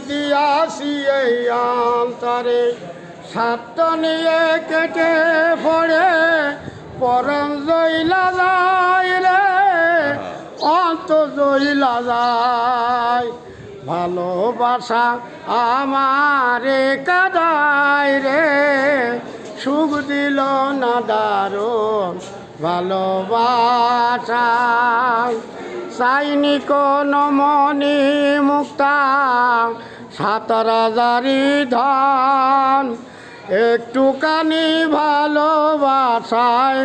দিয়াছি এই অন্তরে স্বার্থ নিয়ে কেটে পড়ে পরম জইলা যায় রে অন্ত জইলা যায় ভালোবাসা আমারে কাদায় রে সুখ দিল না দারুণ ভালোবাসা চাইনি কোনো মনি মুক্তা ৭,০০০ ধন একটুখানি ভালোবাসায়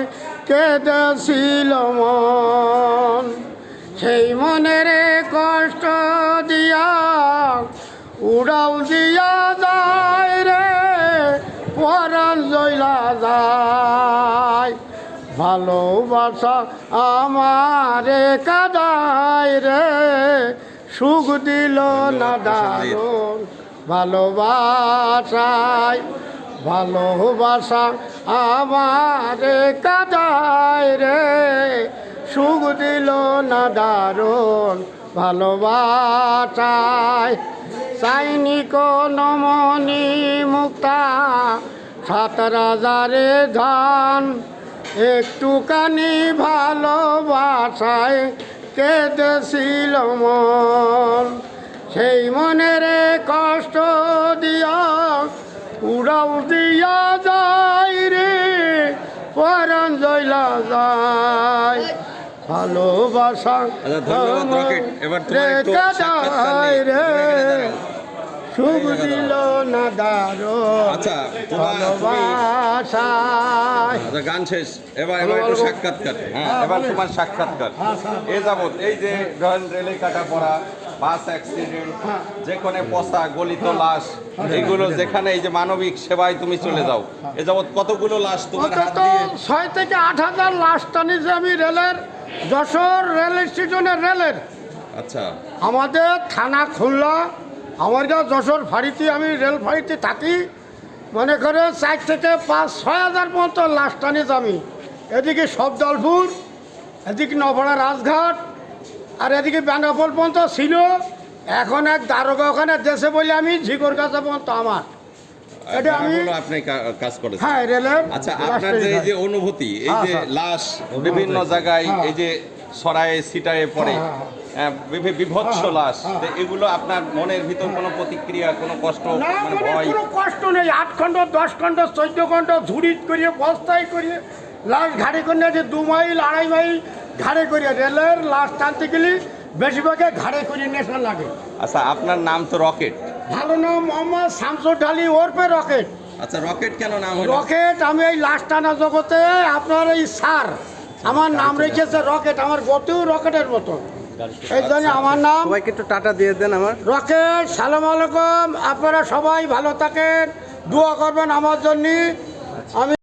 কেঁদেছিল মন সেই মনের কষ্ট দিয়া উড়াল দিয়া যায় রে পরাণ জইলা যায় ভালোবাসা আমারে কাদায় রে সুখ দিল না দারুণ ভালোবাসায় ভালোবাসা আমারে কাদায় রে সুখ দিল না দারুণ ভালোবাসায় চাইনি কোনো মনি মুক্তা ৭,০০০ ধন একটুখানি ভালোবাসায় কেঁদেছিল মন সেই মনের কষ্ট দিয়া উড়াল দিয়া যায় রে পরাণ জইলা যায় ভালোবাসা রে সুখ দিল না দারুণ ভালোবাসা গান শেষ এবার একটু সাক্ষাৎকার এবার তোমার সাক্ষাৎকার এ যাবত এই যে রেলে কাটা পড়া বাস অ্যাক্সিডেন্ট যেখানে পচা গলিত লাশ এগুলো যেখানে এই যে মানবিক সেবায় তুমি চলে যাও এ যাবত কতগুলো লাশ তোমার হাত দিয়ে ৬ থেকে ৮,০০০ লাশ টানিছি আমি রেলের যশোর রেল স্টেশনের রেলের আচ্ছা আমাদের থানা খুলনা আমার যশোর ফাঁড়িতে আমি রেল ফাঁড়িতে থাকি মনে করে ৪ থেকে ৫-৬ হাজার পর্যন্ত লাশ টানিস আমি এদিকে সবদলপুর এদিকে নবড়া রাজঘাট আর এদিকে বেঙ্গাফল পর্যন্ত ছিল এখন এক দারোগা ওখানে দেশে বলে আমি ঝিকর কাছে পর্যন্ত আমার এটা আমি আপনি কাজ করেছেন হ্যাঁ রেলের আচ্ছা আপনার যে এই যে অনুভূতি এই যে লাশ বিভিন্ন জায়গায় এই যে সরায়ে ছিটায়ে পড়ে বিভৎস লাশ এগুলো আপনার মনের ভিতর কোনো প্রতিক্রিয়া কোনো কষ্ট কোনো কষ্ট নেই ৮ খণ্ড ১০ খণ্ড ১৪ খণ্ড ঝুড়ি করিয়ে বস্তায় করিয়ে লাশ ঘাড়ে করে যে ২ মাইল ২.৫ মাইল ঘাড়ে করিয়ে রেলের লাশ টানতে গেলে বেশিরভাগে ঘাড়ে করিয়ে নেশা লাগে আচ্ছা আপনার নাম তো রকেট ভালো নাম মোহাম্মদ শামসুর ঢালি ওরফে রকেট আচ্ছা রকেট কেন নাম হলো রকেট আমি এই লাশ টানা জগতে আপনার এই স্যার আমার নাম রেখেছে রকেট আমার গতিও রকেটের মতো এই জন্য আমার নাম সবাইকে একটু টাটা দিয়ে দেন আমার রকেট সালাম আলাইকুম আপনারা সবাই ভালো থাকেন দোয়া করবেন আমার জন্য আমি